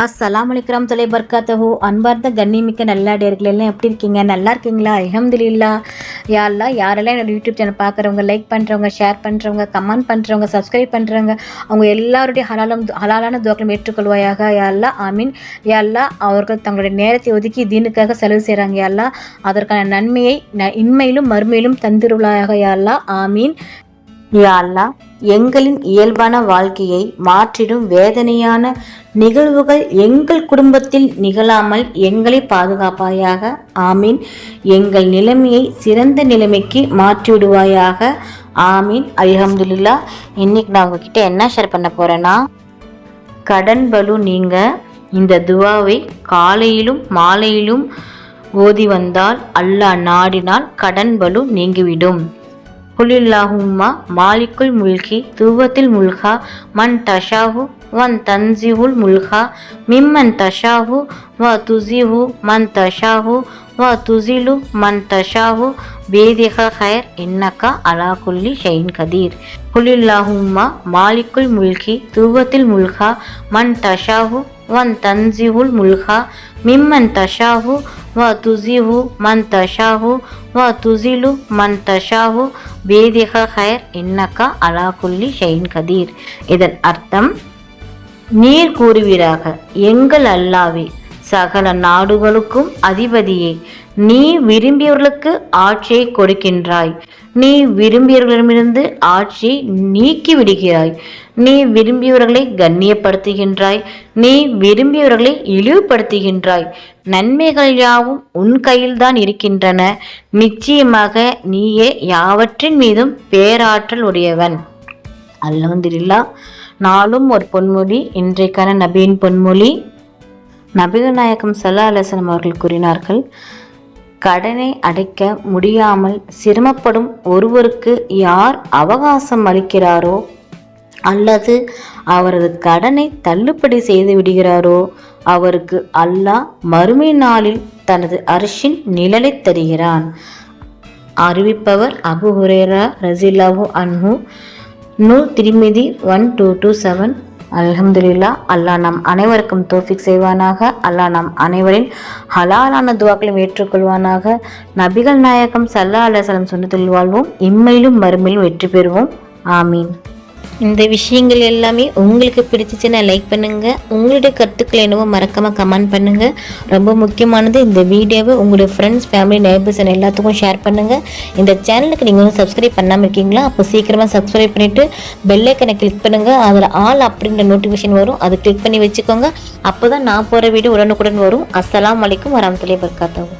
அஸ்ஸலாமு அலைக்கும் தொலை பர்காத்தஹு. அன்பார்ந்த கண்ணிமிக்க நல்லடியார்கள் எல்லாம் எப்படி இருக்கீங்க? நல்லா இருக்கீங்களா? அல்ஹம்துலில்லாஹ். யா அல்லாஹ், யாரெல்லாம் என்னோட யூடியூப் சேனல் பார்க்குறவங்க, லைக் பண்ணுறவங்க, ஷேர் பண்ணுறவங்க, கமெண்ட் பண்ணுறவங்க, சப்ஸ்கிரைப் பண்ணுறவங்க, அவங்க எல்லாருடைய ஹலாலான துவாக்களும் ஏற்றுக்கொள்வாயாக. யா அல்லாஹ், ஆமீன். யா அல்லாஹ், அவர்கள் தங்களுடைய நேரத்தை ஒதுக்கி தீனுக்காக செலவு செய்கிறாங்க. யா அல்லாஹ், அதற்கான நன்மையை இன்மையிலும் மறுமையிலும் தந்திருளாயாக. யா அல்லாஹ், ஆமீன். யா அல்லாஹ், எங்களின் இயல்பான வாழ்க்கையை மாற்றிடும் வேதனையான நிகழ்வுகள் எங்கள் குடும்பத்தில் நிகழாமல் எங்களை பாதுகாப்பாயாக. ஆமீன். எங்கள் நிலைமையை சிறந்த நிலைமைக்கு மாற்றிவிடுவாயாக. ஆமீன். அல்ஹம்துலில்லாஹ். இன்னைக்கு நான் உங்ககிட்ட என்ன ஷேர் பண்ண போறேன்னா, கடன் பலு நீங்க இந்த துவாவை காலையிலும் மாலையிலும் ஓதி வந்தால் அல்லாஹ் நாடினால் கடன் பலு நீங்கிவிடும். குலில்லாஹும்மா மாலிக்குல் முல்கி துவத்தில் முல்கா மன் தஷாஹு வன் தன்சிஹுல் முல்கா மிம்மன் தஷாஹு வ துசிஹு மன் தஷாஹு வ துசிலு மன் தஷாஹு பேதிக ஹைர் இன்னக்கா அலா குல்லி ஷைன் கதீர். குலில்லாஹும்மா மாலிக்குல் முல்கி துவத்தில் முல்கா மன் தஷாஹு வன் தன்சிஹுல் முல்கா மிம்மன் தஷாஹு வ துசிஹு மன் தஷாஹு வ துசிலு மன் தஷாஹு பேதிக ஹைர் இன்னக்கா அலா குல்லி ஷைன் கதீர். இதன் அர்த்தம், நீர் கூறுவீராக, எங்கள் அல்லாவே, சகல நாடுகளுக்கும் அதிபதியே, நீ விரும்பியவர்களுக்கு ஆட்சியை கொடுக்கின்றாய், நீ விரும்பியவர்களிடமிருந்து ஆட்சியை நீக்கி விடுகிறாய், நீ விரும்பியவர்களை கண்ணியப்படுத்துகின்றாய், நீ விரும்பியவர்களை இழிவுபடுத்துகின்றாய். நன்மைகள் யாவும் உன் கையில்தான் இருக்கின்றன. நிச்சயமாக நீயே யாவற்றின் மீதும் பேராற்றல் உடையவன். அல்ஹம்துலில்லாஹ். நாளும் ஒரு பொன்மொழி. இன்றைக்கான நபியின் பொன்மொழி, நபிகள் நாயகம் ஸல்லல்லாஹு அலைஹி வஸல்லம் அவர்கள் கூறினார்கள், கடனை அடைக்க முடியாமல் சிரமப்படும் ஒருவருக்கு யார் அவகாசம் அளிக்கிறாரோ அல்லது அவரது கடனை தள்ளுபடி செய்து விடுகிறாரோ அவருக்கு அல்லாஹ் மறுமை நாளில் தனது அர்ஷின் நிழலை தருகிறான். அறிவிப்பவர் அபு ஹுரைரா ரஸியல்லாஹு அன்ஹு. நூல் திர்மிதி 1227. அல்ஹம்துலில்லாஹ். அல்லாஹ் நம் அனைவருக்கும் தௌஃபீக் செய்வானாக. அல்லாஹ் நம் அனைவரின் ஹலாலான துவாக்களை ஏற்றுக்கொள்வானாக. நபிகள் நாயகம் ஸல்லல்லாஹு அலைஹி வஸல்லம் சுன்னத்தில் வாழ்வோம், இம்மையிலும் மறுமையிலும் வெற்றி பெறுவோம். ஆமீன். இந்த விஷயங்கள் எல்லாமே உங்களுக்கு பிடிச்சிச்சுன்னா லைக் பண்ணுங்கள். உங்களுடைய கருத்துக்களை என்னவோ மறக்காமல் கமெண்ட் பண்ணுங்கள். ரொம்ப முக்கியமானது, இந்த வீடியோவை உங்களுடைய ஃப்ரெண்ட்ஸ், ஃபேமிலி, நெய்பர்ஸ் எல்லாத்துக்கும் ஷேர் பண்ணுங்கள். இந்த சேனலுக்கு நீங்கள் வந்து சப்ஸ்கிரைப் பண்ணாமல் இருக்கீங்களா? அப்போ சீக்கிரமாக சப்ஸ்கிரைப் பண்ணிவிட்டு பெல் ஐக்கனை கிளிக் பண்ணுங்கள். அதில் ஆல் அப்படின்ற நோட்டிஃபிகேஷன் வரும், அதை கிளிக் பண்ணி வச்சுக்கோங்க. அப்போ தான் நான் போகிற வீடியோ உடனுக்குடன் வரும். அஸ்ஸலாமு அலைக்கும் வரஹ்மத்துல்லாஹி வபரகாத்துஹு.